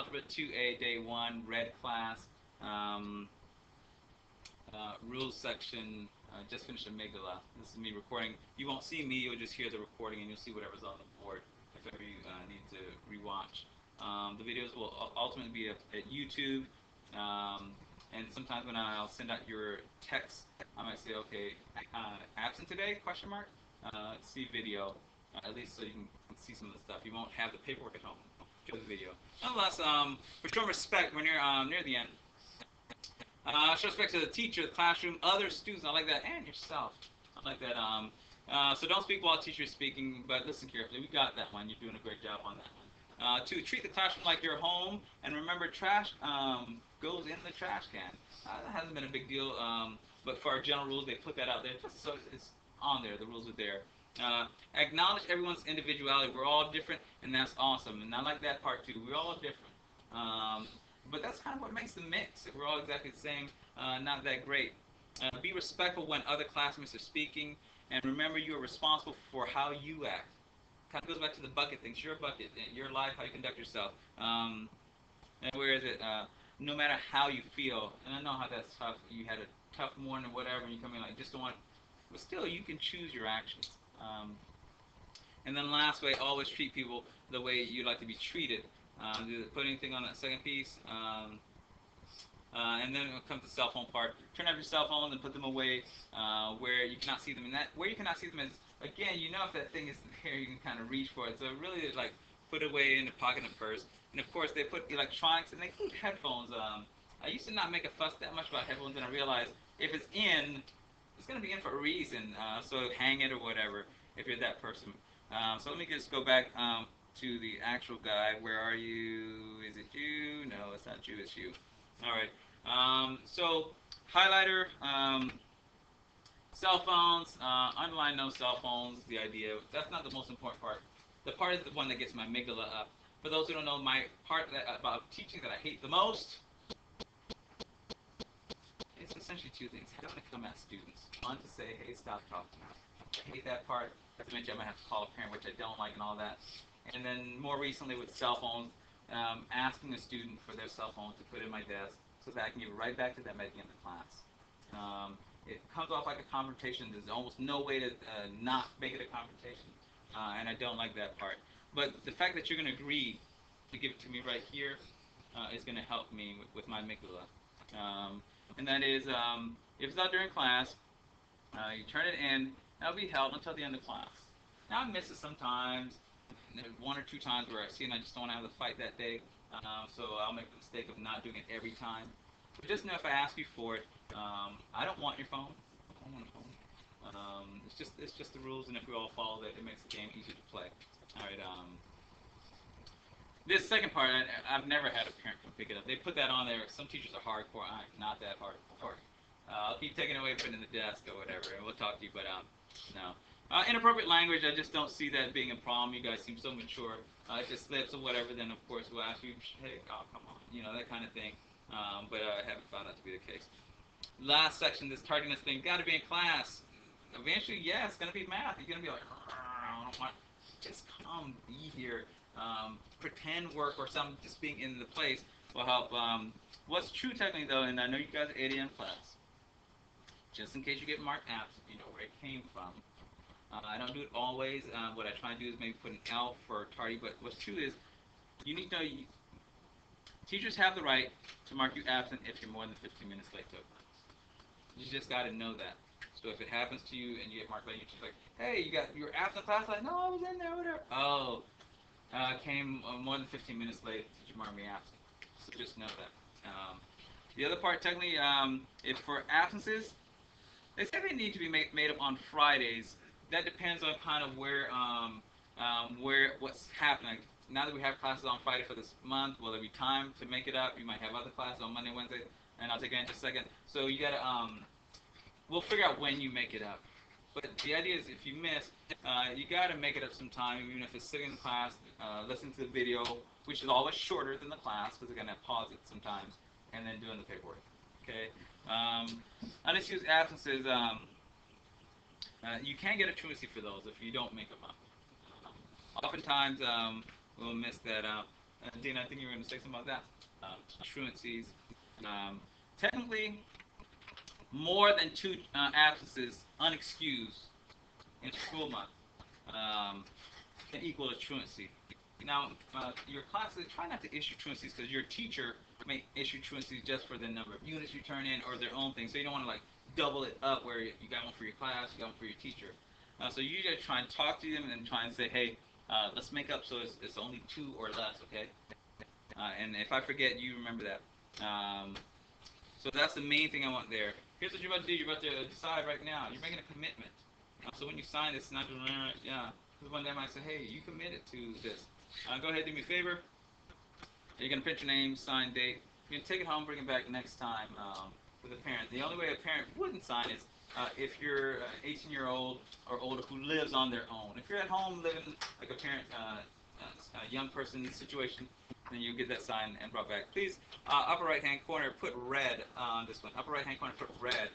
Algebra 2A, Day 1, Red class. Um, Rules section. Just finished amygdala. This is me recording. You won't see me. You'll just hear the recording, and you'll see whatever's on the board if ever you need to rewatch. The videos will ultimately be at YouTube. Um, and sometimes when I'll send out your text, I might say, okay, absent today? Question mark. See video, at least so you can see some of the stuff. You won't have the paperwork at home. Just the video. Nonetheless, for showing respect when you're near the end, show respect to the teacher, the classroom, other students. I like that, and yourself. I like that. So don't speak while the teacher is speaking, but listen carefully. We got that one. You're doing a great job on that one. Two, treat the classroom like your home, and remember, trash goes in the trash can. That hasn't been a big deal, but for our general rules, they put that out there just so it's on there. The rules are there. Acknowledge everyone's individuality. We're all different, and that's awesome. And I like that part too. We're all different. But that's kind of what makes the mix. If we're all exactly the same, not that great. Be respectful when other classmates are speaking, and remember you are responsible for how you act. Kind of goes back to the bucket thing. It's your bucket, your life, how you conduct yourself. And where is it? No matter how you feel, and I know how that's tough. You had a tough morning or whatever, and you come in like just don't want. But still, you can choose your actions. And then last way, always treat people the way you'd like to be treated. Put anything on that second piece. And then when it comes to the cell phone part, turn off your cell phones and put them away where you cannot see them. And that where you cannot see them is, again, you know if that thing is there, you can kind of reach for it. So really, like, put it away in the pocket and purse. And of course, they put electronics and they include headphones. I used to not make a fuss that much about headphones, and I realized if it's in, it's going to be in for a reason. So hang it or whatever if you're that person. So let me just go back to the actual guy. Where are you? Is it you? No, it's not you. It's you. All right. So highlighter, cell phones, underline no cell phones. The idea. That's not the most important part. The part is the one that gets my amygdala up. For those who don't know, my part about teaching that I hate the most, it's essentially two things. Having to come at students. One, to say, hey, stop talking. I hate that part. Eventually, I might have to call a parent, which I don't like, and all that. And then more recently with cell phones, asking a student for their cell phone to put in my desk so that I can give it right back to them at the end of class. It comes off like a confrontation. There's almost no way to not make it a confrontation, and I don't like that part. But the fact that you're going to agree to give it to me right here is going to help me with my amygdala. And that is, if it's not during class, you turn it in, and it'll be held until the end of class. Now I miss it sometimes. There's one or two times where I see and I just don't want to have the fight that day, so I'll make the mistake of not doing it every time. But just know if I ask you for it, I don't want your phone. I don't want a phone. It's just the rules, and if we all follow that, it makes the game easier to play. All right. This second part, I've never had a parent come pick it up. They put that on there. Some teachers are hardcore. I'm not that hardcore. I'll keep taking it away, putting it in the desk or whatever, and we'll talk to you. But no. Inappropriate language, I just don't see that being a problem. You guys seem so mature. If it slips or whatever, then of course we'll ask you, hey, oh, come on, that kind of thing. But I haven't found that to be the case. Last section, this tardiness thing, got to be in class. Eventually, yeah, it's going to be math. You're going to be like, I don't want, just come, be here. Pretend work or something, just being in the place will help. What's true technically, though, and I know you guys are 80 in class, just in case you get marked absent, you know where it came from. I don't do it always. What I try to do is maybe put an L for tardy, but what's true is you need to know teachers have the right to mark you absent if you're more than 15 minutes late to a class. You just got to know that. So if it happens to you and you get marked late, you're just like, hey, you were absent class? Like, no, I was in there, whatever. Oh, came more than 15 minutes late. Teacher marked me absent. So just know that. The other part, technically, is for absences. They say they need to be made up on Fridays. That depends on kind of where what's happening. Now that we have classes on Friday for this month, will there be time to make it up? You might have other classes on Monday, Wednesday, and I'll take that in just a second. So you gotta we'll figure out when you make it up. But the idea is if you miss, you gotta make it up sometime, even if it's sitting in class, listening to the video, which is always shorter than the class because they're gonna pause it sometimes, and then doing the paperwork. Okay. Unexcused absences. You can get a truancy for those if you don't make them up. Oftentimes, we'll miss that out. Dina, I think you were going to say something about that. Truancies. Um, Technically, more than two absences unexcused in a school month um, can equal a truancy. Now, your classes try not to issue truancies because your teacher may issue truancies just for the number of units you turn in or their own thing. So you don't want to like double it up where you got one for your class, you got one for your teacher. So you just try and talk to them and try and say, hey, let's make up so it's only two or less, okay? And if I forget, you remember that. So that's the main thing I want there. Here's what you're about to do. You're about to decide right now. You're making a commitment. So when you sign this, not just yeah. Because one day I might say, hey, you committed to this. Go ahead, do me a favor. You're gonna print your name, sign date. You're gonna take it home, bring it back next time with a parent. The only way a parent wouldn't sign is if you're an 18-year-old or older who lives on their own. If you're at home living like a parent, a young person situation, then you get that signed and brought back. Please, upper right-hand corner, put red on this one. Upper right-hand corner, put red.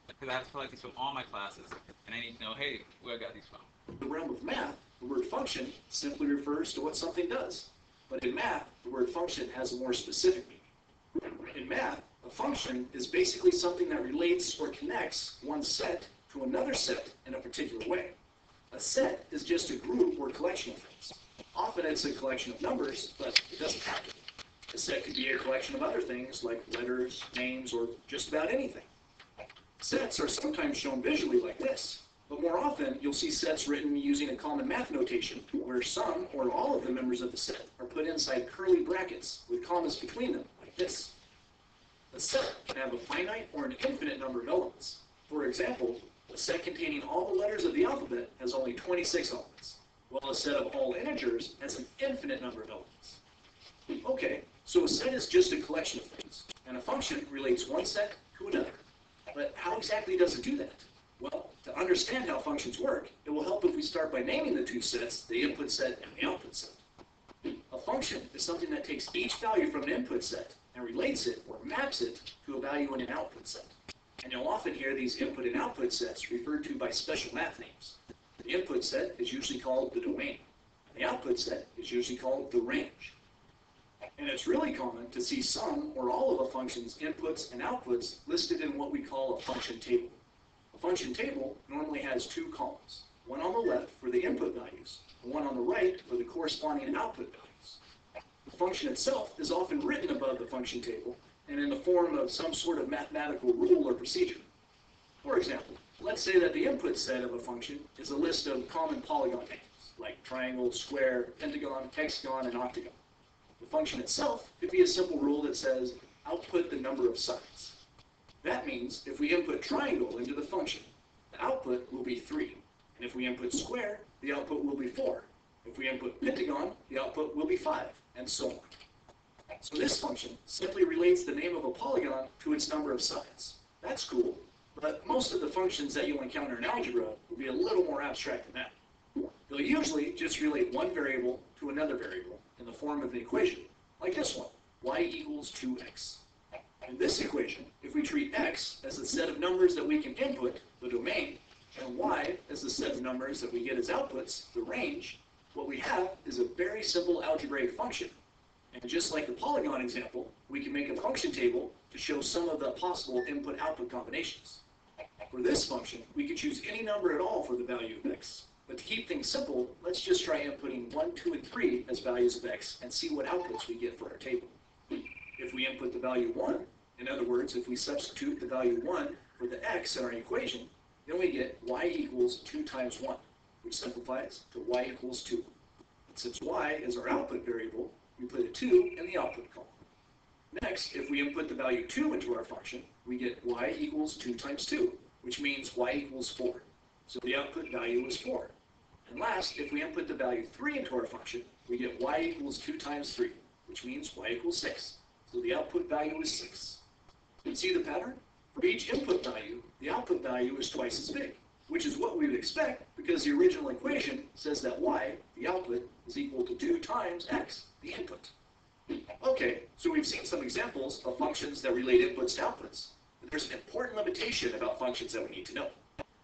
Because I have to collect these from all my classes, and I need to know, hey, where I got these from. In the realm of math, the word function simply refers to what something does. But in math, the word function has a more specific meaning. In math, a function is basically something that relates or connects one set to another set in a particular way. A set is just a group or collection of things. Often it's a collection of numbers, but it doesn't have to be. A set could be a collection of other things like letters, names, or just about anything. Sets are sometimes shown visually like this, but more often you'll see sets written using a common math notation where some or all of the members of the set are put inside curly brackets with commas between them like this. A set can have a finite or an infinite number of elements. For example, a set containing all the letters of the alphabet has only 26 elements, while a set of all integers has an infinite number of elements. Okay, so a set is just a collection of things, and a function relates one set to another. But how exactly does it do that? Well, to understand how functions work, it will help if we start by naming the two sets, the input set and the output set. A function is something that takes each value from an input set and relates it or maps it to a value in an output set. And you'll often hear these input and output sets referred to by special math names. The input set is usually called the domain, and the output set is usually called the range. And it's really common to see some or all of a function's inputs and outputs listed in what we call a function table. A function table normally has two columns, one on the left for the input values, and one on the right for the corresponding output values. The function itself is often written above the function table and in the form of some sort of mathematical rule or procedure. For example, let's say that the input set of a function is a list of common polygon names, like triangle, square, pentagon, hexagon, and octagon. The function itself could be a simple rule that says, output the number of sides. That means if we input triangle into the function, the output will be 3. And if we input square, the output will be 4. If we input pentagon, the output will be 5, and so on. So this function simply relates the name of a polygon to its number of sides. That's cool, but most of the functions that you'll encounter in algebra will be a little more abstract than that. They'll usually just relate one variable to another variable in the form of an equation, like this one, y equals 2x. In this equation, if we treat x as the set of numbers that we can input, the domain, and y as the set of numbers that we get as outputs, the range, what we have is a very simple algebraic function. And just like the polygon example, we can make a function table to show some of the possible input-output combinations. For this function, we could choose any number at all for the value of x. But to keep things simple, let's just try inputting 1, 2, and 3 as values of x and see what outputs we get for our table. If we input the value 1, in other words, if we substitute the value 1 for the x in our equation, then we get y equals 2 times 1, which simplifies to y equals 2. And since y is our output variable, we put a 2 in the output column. Next, if we input the value 2 into our function, we get y equals 2 times 2, which means y equals 4. So the output value is 4. And last, if we input the value 3 into our function, we get y equals 2 times 3, which means y equals 6. So the output value is 6. You can see the pattern? For each input value, the output value is twice as big, which is what we would expect because the original equation says that y, the output, is equal to 2 times x, the input. Okay, so we've seen some examples of functions that relate inputs to outputs. But there's an important limitation about functions that we need to know.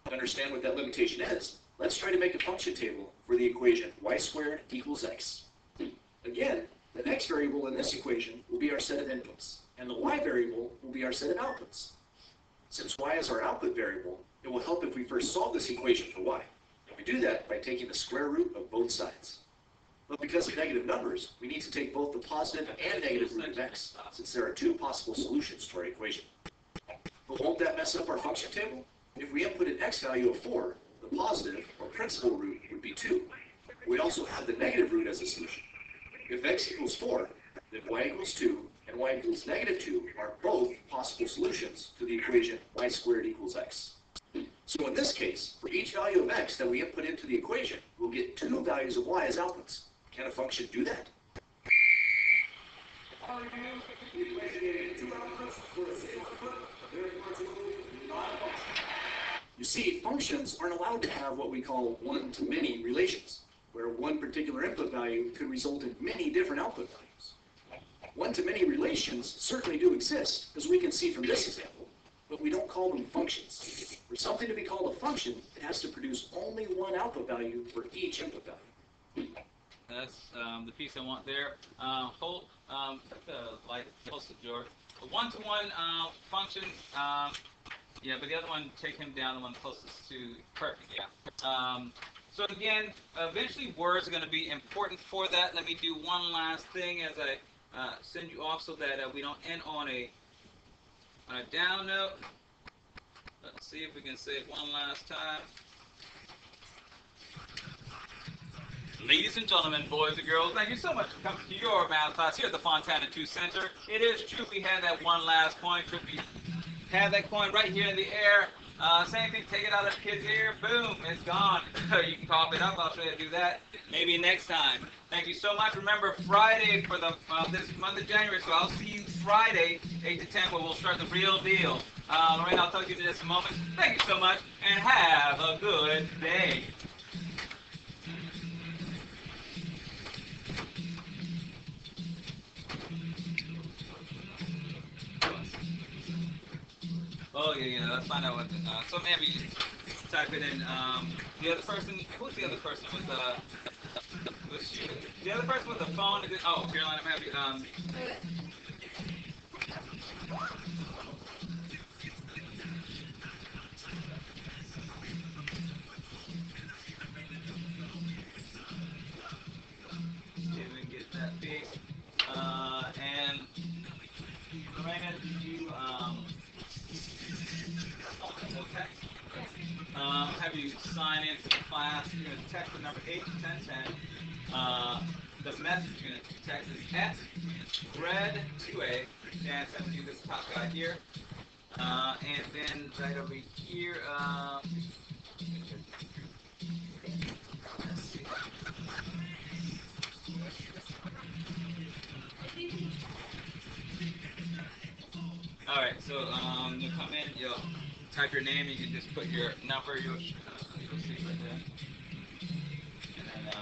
To understand what that limitation is, let's try to make a function table for the equation y squared equals x. Again, The x variable in this equation will be our set of inputs, and the y variable will be our set of outputs. Since y is our output variable, it will help if we first solve this equation for y. We do that by taking the square root of both sides. But because of negative numbers, we need to take both the positive and negative root of x, since there are two possible solutions to our equation. But won't that mess up our function table? If we input an x value of 4, the positive, or principal root, would be 2. We also have the negative root as a solution. If x equals 4, then y equals 2, and y equals negative 2 are both possible solutions to the equation y squared equals x. So in this case, for each value of x that we input into the equation, we'll get two values of y as outputs. Can a function do that? You see, functions aren't allowed to have what we call one-to-many relations, where one particular input value could result in many different output values. One-to-many relations certainly do exist, as we can see from this example, but we don't call them functions. For something to be called a function, it has to produce only one output value for each input value. That's the piece I want there. Hold the light close to George. A one-to-one function. Yeah, but the other one, take him down. The one closest to perfect. Yeah. So again, eventually words are going to be important for that. Let me do one last thing as I send you off so that we don't end on a down note. Let's see if we can say it one last time. Ladies and gentlemen, boys and girls, thank you so much for coming to your math class here at the Fontana 2 Center. It is true we had that one last coin. Should we have that coin right here in the air? Same thing, take it out of the kid's ear, boom, it's gone. You can cough it up, I'll show you how to do that maybe next time. Thank you so much. Remember, Friday for the this month of January, so I'll see you Friday, 8 to 10, where we'll start the real deal. Lorraine, I'll talk to you in just a moment. Thank you so much, and have a good day. Oh, yeah, let's find out what, so maybe type it in, the other person, who's the other person with the other person with the phone, is it, oh, Caroline, I'm happy, see if we can get that fixed, and, Lorena, did you, have you sign into the class. You're going to text the number 81010. The message you're going to text is at red2a, and send you this top guy here. And then right over here, let's see. All right, so you come in, you'll type your name, you can just put your number, you'll see right there. And then,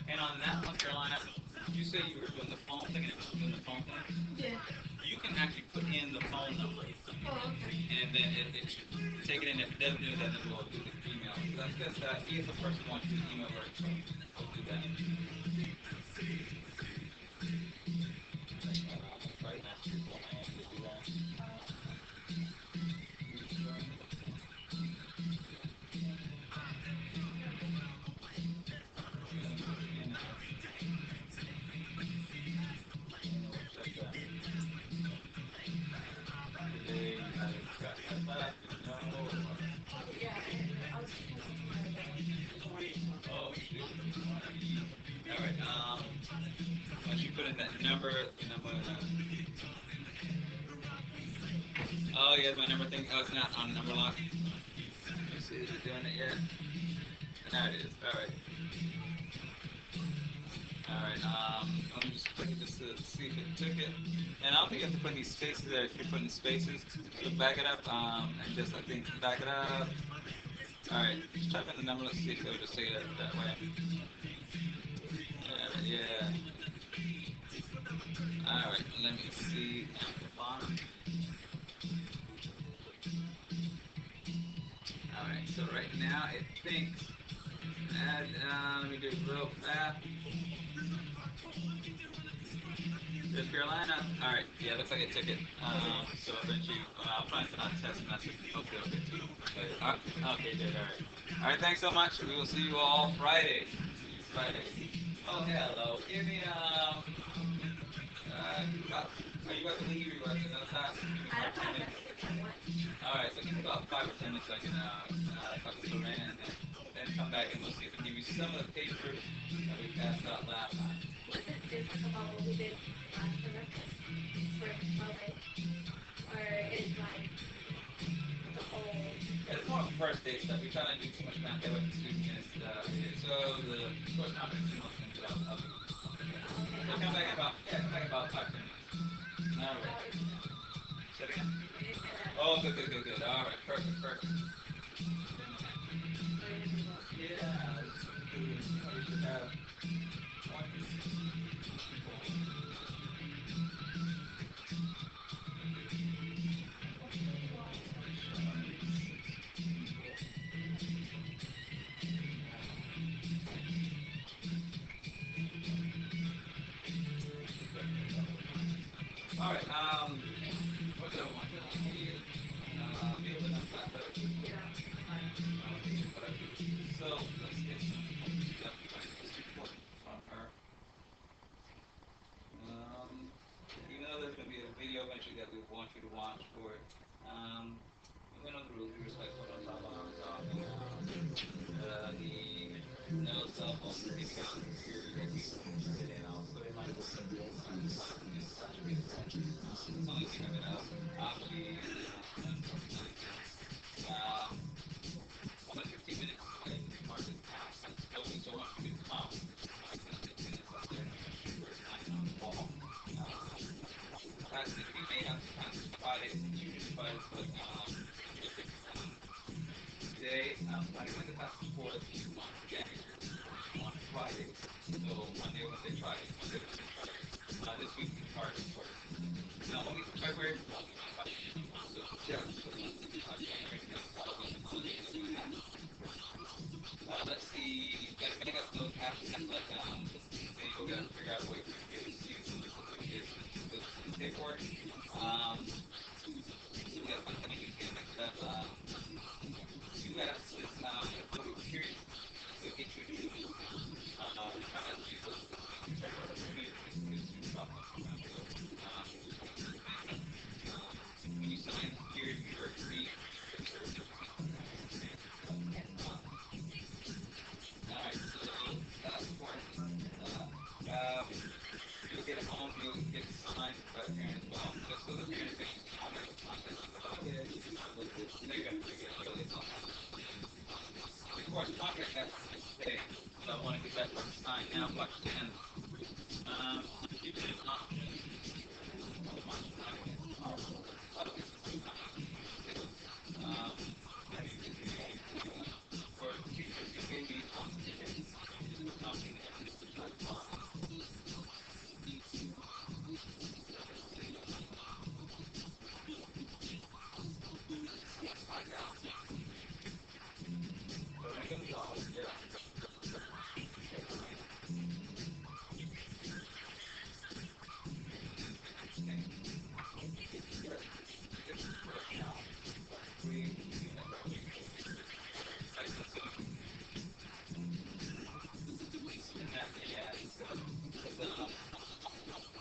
and on that one, Carolina, you say you were doing the phone thing and it was doing the phone thing? Yeah. You can actually put in the phone number. Oh, okay. And then it should take it in. If it doesn't do that, then we'll do the email. So that's just, if a person wants to email her, we'll do that. Right now, people want to do that. Once you put in that number, oh, yeah, my number thing. Oh, it's not on number lock. Let's see, is it doing it yet? Now it is. All right. All right. Let me just click it just to see if it took it. And I don't think you have to put any spaces there. If you're putting spaces to back it up, and just I think back it up. Alright, just type in the number, let's see if they'll just say it that way. Yeah. Alright, let me see at the bottom. Alright, so right now it thinks, let me do it real fast. North Carolina. Alright, yeah, looks like it took it. So eventually, I'll try and send out a test message. Hopefully it'll get to you. Okay, good, alright. Alright, thanks so much. We will see you all Friday. Friday. Oh, hello. Give me, are you about to leave or you about to another class? I don't have that. Alright, so give me about 5 or 10 minutes so I can, talk to Lorraine and then come back and we'll see if we give you some of the paper that we passed out last time. Was it different about what we did last semester for 12A? Or is like the whole... It's more first day stuff. We try not to do too much math there with the students. So the course competency most things I'll do. Okay, So come back in about 5 10 minutes. All right. Say it again. Oh, good, good, good, good. All right, perfect, perfect. Yeah, we should have one. All right. What do I want? Deal with enough class. So let's get some stuff from her. Even though there's going to be a video eventually that we want you to watch for it, we went over the rules. Be respectful. Don't talk behind the talk. The no cell phone speaking out in your ear. And also, it might be it's only thing I'm going to actually um, 15 minutes. Mark it. Don't be so much to come. We may have to kind of divide it, usually divide it, but today, I think the past before on Friday, so Monday, Wednesday, Friday, this week we start only February. Yeah. Let's see, you gotta make up those apps, like, then you gotta figure out a way to get it to the paperwork. So we gotta find something to make that, two apps, this, period, so get you, kind of, when you sign here, you agree. Alright, so that's important. You'll get a home, you'll get signed by the parent as well. Just so the parent can comment on content of the kid. They're going to get really something. Of course, contract has to stay. So I want to get that person signed now. Watch the end. You can for teachers, maybe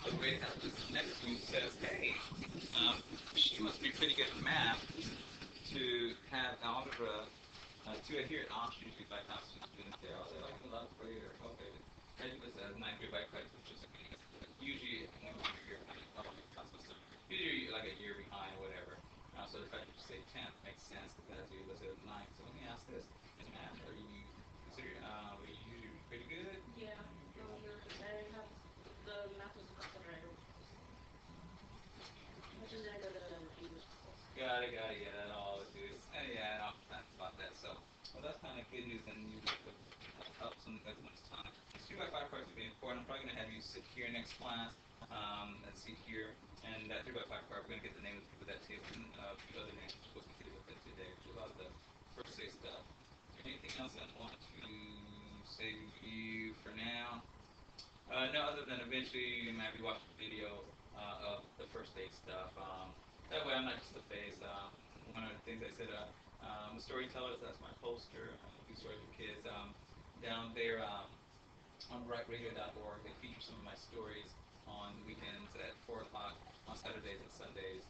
the way that this next one says, hey, she must be pretty good at math to have algebra to adhere to options usually by constant students there. Oh, they like the last grade or okay. Calculus as 9th grade by credits, which is usually usually like a year behind or whatever. So the fact that you say 10th makes sense because you listed at 9th. So let me ask this: in math, are you consider were you usually pretty good? Yeah, I have the math was a right. I just didn't go to English school. Got it, yeah, that all it is. And yeah, no, that's about that. So, well, good news and you would help some at much time. These 3x5 cards are very important. I'm probably going to have you sit here next class and sit here. And that 3x5 card, we're going to get the name of the people that table and a few other names we're supposed to table with it today, which is about the first day stuff. Anything else I want to say to you for now? No, other than eventually you might be watching a video of the first day stuff. That way I'm not just a face. One of the things I said, storytellers, that's my poster. I do stories for kids. Down there on rightradio.org, they feature some of my stories on the weekends at 4 o'clock on Saturdays and Sundays.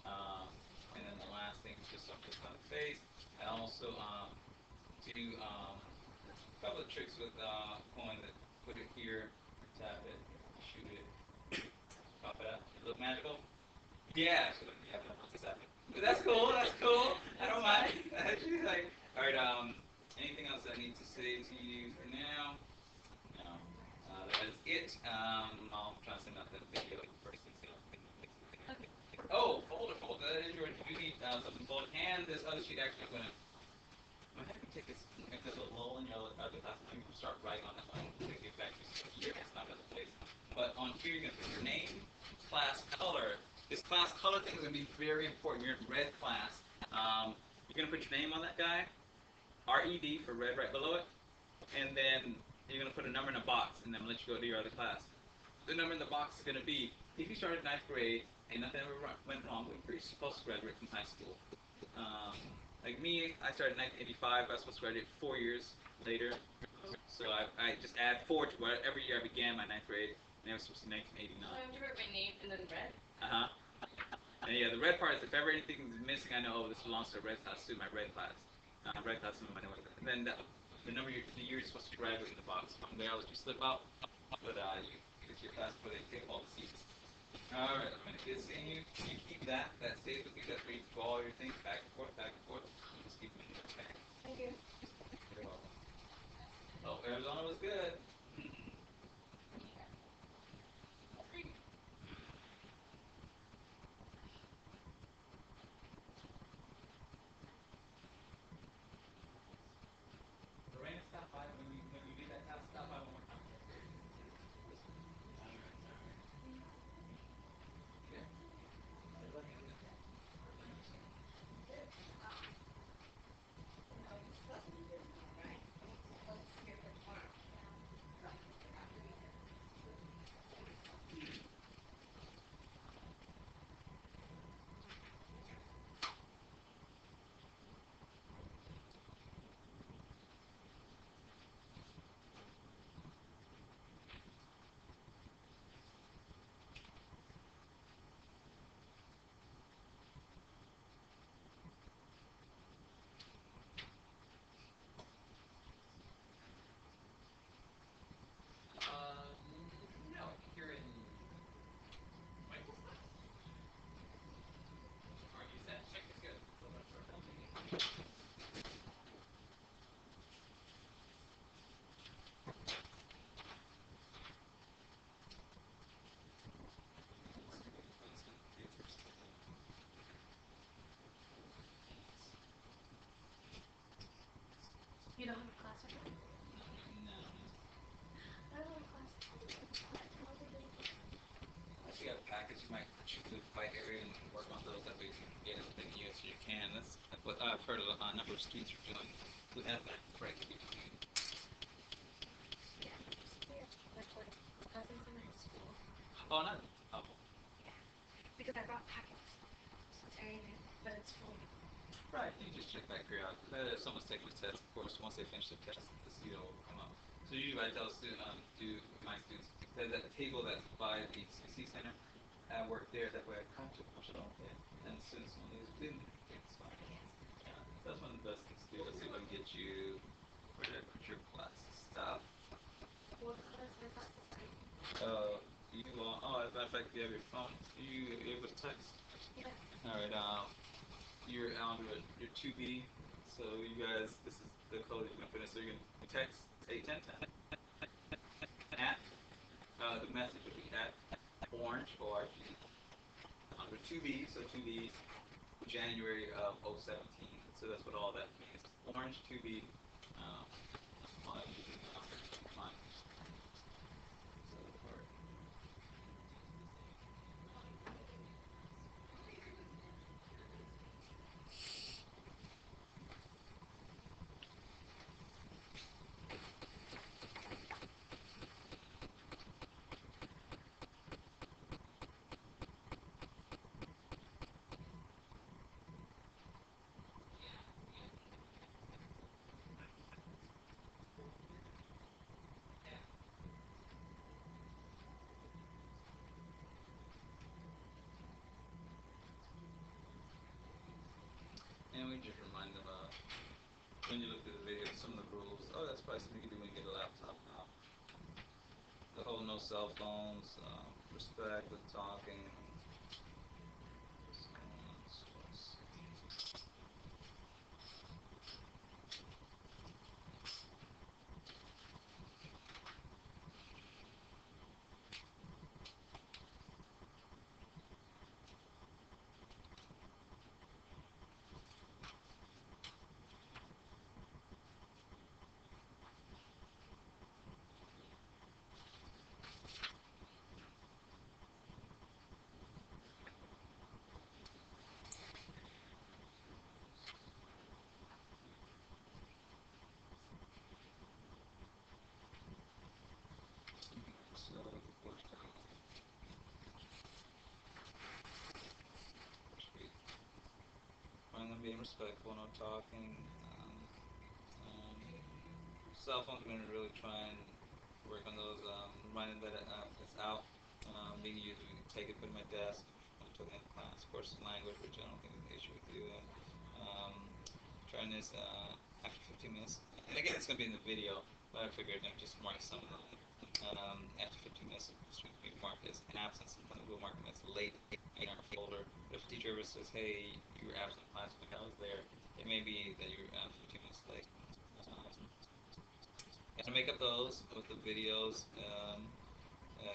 And then the last thing is just something on the face. I also do a couple of tricks with coin that put it here, tap it, shoot it, pop it up. It look magical? Yeah, exactly. But that's cool. That's cool. I don't mind. She's like, all right. Anything else I need to say to you for now? No. That is it. I'll try to send out that video first. Oh, folder. That is your. You need something folder, and this other sheet actually going to. I'm going to take this, make this a little lull in your other class, and you can start writing on that one. Take it back to here. It's not another place. But on here, you're going to put your name, class color. This class color thing is going to be very important. You're in red class. You're going to put your name on that guy, RED for red right below it, and then you're going to put a number in a box, and then let you go to your other class. The number in the box is going to be, if you started 9th grade and nothing ever went wrong, you're supposed to graduate from high school. Like me, I started in 1985. I was supposed to graduate 4 years later. So I just add 4 to whatever year I began my 9th grade, and it was supposed to be 1989. So I have to write my name and then red? Uh-huh. And yeah, the red part is if ever anything is missing, I know, oh, this belongs to a red class, to my red class. Red class is my name. And then the number, the year you're supposed to graduate in the box. From there, I'll let you slip out, but you get to your class before they take all the seats. All right, I'm gonna get seeing you. You keep that. That stays with you. That's where you do all your things back and forth, back and forth. Just keep it in the back. Thank you. You're welcome. Oh, Arizona was good. Lorena, stop by when you get that class. Stop by one more time. All right. Yeah. Good luck. No, I think you're in Michael's class. Or you said check is good. So that's our help. You don't have a class right now? No. I don't have a class. Unless you got a package, you might choose the fight area and work on those. That way you can get everything you as you can. That's what I've heard a number of students are doing who have that break. Yeah. Like for cousins in high school. Oh, not. Oh. Yeah. Because I brought packets. So it's everything, but it's full. Right, you can just check back periodically. If someone's taking the test, of course, once they finish the test, the CO will come up. So usually I tell my students, that table that's by the CC Center, I work there, that way I come to push it off there. And as soon as someone is in, it's fine. Yeah, that's one of the best things to do. Let's see if I can get you where to put your class stuff. What colors are classes like? You as a matter of fact, you have your phone. You able to text? Yeah. All right. You're on your 2B. So you guys, this is the code you're gonna put in. So you're gonna text 81010 at the message would be at orange ORG under 2B. So 2B January of 017. So that's what all that means. Orange 2B when you look at the video, some of the rules. Oh, that's probably something you can do when you get a laptop now. The whole no cell phones, respect with talking, so on, so let's see. So, finally being respectful, no talking. Um, Cell phones, we're going to really try and work on those, reminding that it's out, being used. We can take it, put it in my desk. I'm talking in class. Of course, language, which I don't think is an issue with you. Trying this after 15 minutes. And again, it's going to be in the video, but I figured I'd just mark some of them. After 15 minutes, we mark as absence, and we'll mark them as late in our folder. But if a teacher ever says, hey, you were absent in class, like I was there, it may be that you're 15 minutes late. And to make up those with the videos,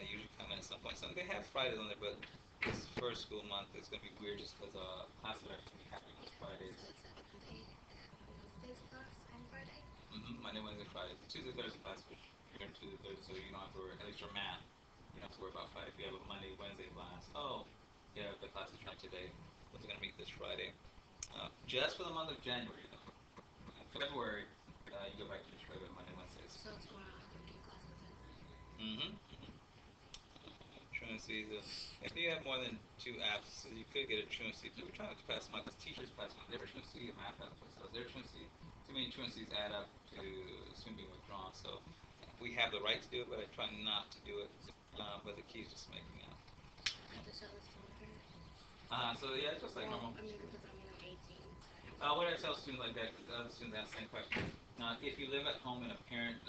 usually come at some point. They have Fridays on there, but this first school month is going to be weird just because classes are actually happening on Fridays. Wednesday's class on Friday? Monday, Wednesday, Friday. Tuesday, Thursday class, but you're in Tuesday, Thursday, so you don't have to worry, at least your math, you don't have to worry about Friday. If you have a Monday, Wednesday class, oh, yeah, the class is right today, but they're going to meet this Friday. Just for the month of January, though. February, you go back to just regular Monday, Wednesdays. So tomorrow I'll have to do classes then. Mm-hmm. Truancy, if you have more than 2 apps, so you could get a truancy. We're trying to pass them out because teachers pass them out. Their truancy, math apps, so their truancy, too many truancies add up to soon being withdrawn. So we have the right to do it, but I try not to do it. But the key is just making out. I have to show this to my parents. So yeah, it's just like Well, normal. I mean, because I'm 18. What I tell students like that, because other students ask the same question. If you live at home in a parent,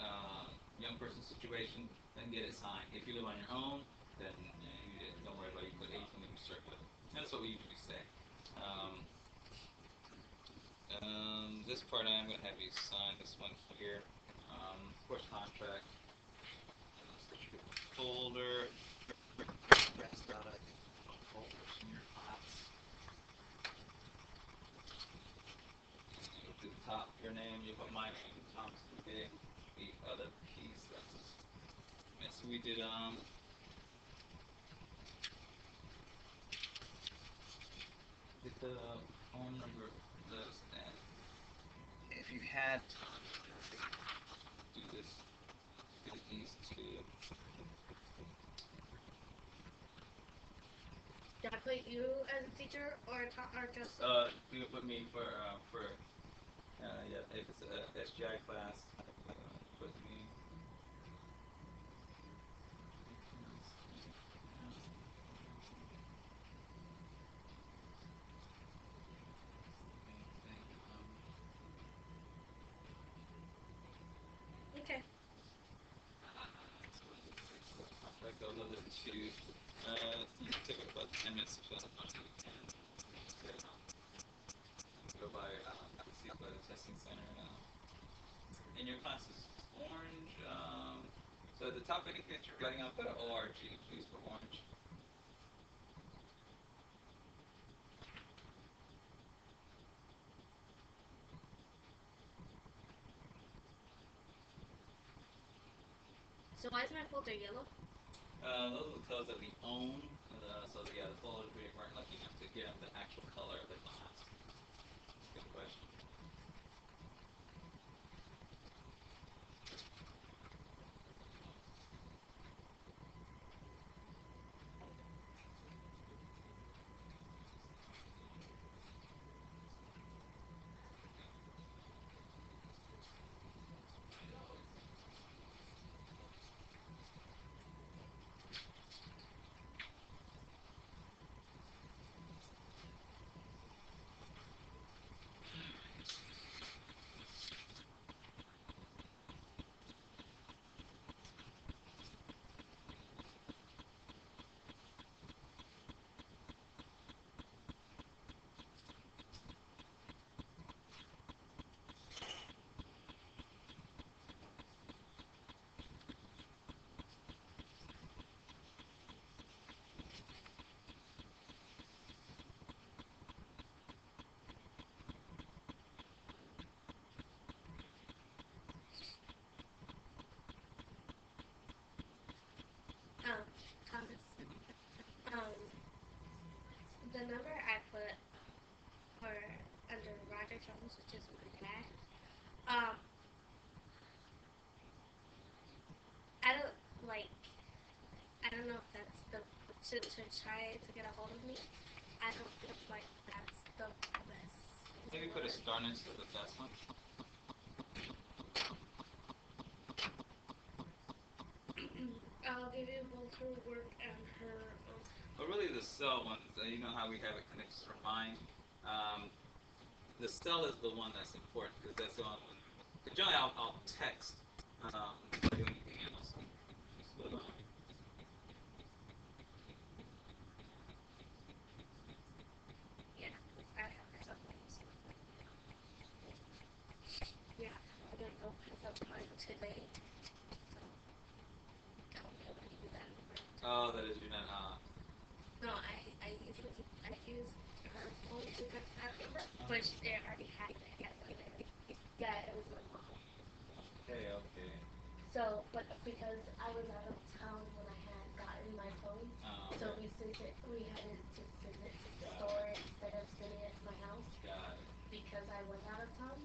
young person situation, then get it signed. If you live on your own, then don't worry about it. You put 18 in your circular. That's what we usually say. This part I'm going to have you sign this one here. Of course, contract. Folder. Rest out, I think, folders in your class. Go to the top, your name, you put my name, Thomas McKay. The other piece that's so we did the phone number of those, and if you had time to do this, do these two. Do I put you as a teacher or just? You put me for yeah, if it's a SGI class, put me. Okay. Like those other two. You can take about 10 minutes to fill out. Go by see by the testing center. And your class is orange. So at the top, I think that you're writing, I'll put an ORG, please, for orange. So why is my folder yellow? Those are the colors that we own. So yeah, the folders we weren't lucky enough to get the actual color of the class. Good question. Um, the number I put for under Roger Jones, which is my dad. Um, I don't like. I don't know if that's the to try to get a hold of me. I don't feel like that's the best. Maybe put a star next to the best one. I'll give you both her work and her. But really, the cell one, you know how we have it connected to our mind. The cell is the one that's important because that's the one. But generally, I'll text before I do anything else. But, Yeah, I have something. Yeah, I don't know if sometime today. I'll be able to do that. oh, that is your net. No, I use her phone to get that number, but they already had it. Yeah, it was my mom. Okay, okay. So, but because I was out of town when I had gotten my phone, so Okay. we had to send it to the store instead of sending it to my house Got it. because I was out of town.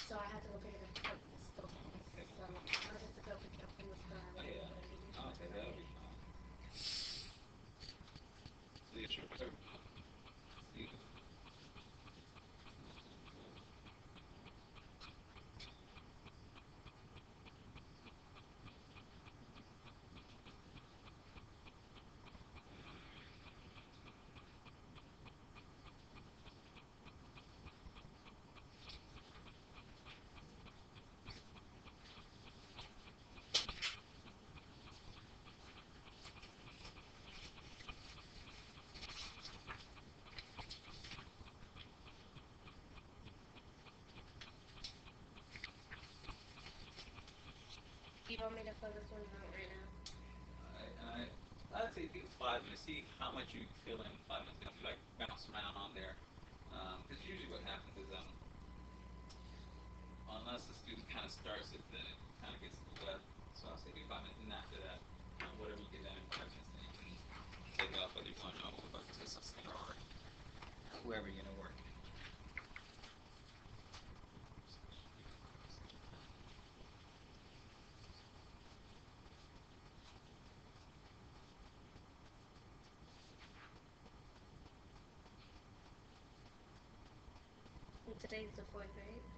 So I had to go pick it up from the store. Okay. So I'll just go pick it up from the store. Oh, yeah. Okay, that'll be fine. So you should put see. You want me to fill this one out right now? I'd say give 5 minutes. See how much you feel in 5 minutes. If you like bounce around on there, because usually what happens is unless the student kind of starts it, then it kind of gets wet. So I'll say give 5 minutes, and after that, whatever you get done in 5 minutes, then you can take it off whether you want to know about something or whoever you're gonna work. And today's the 4th, right?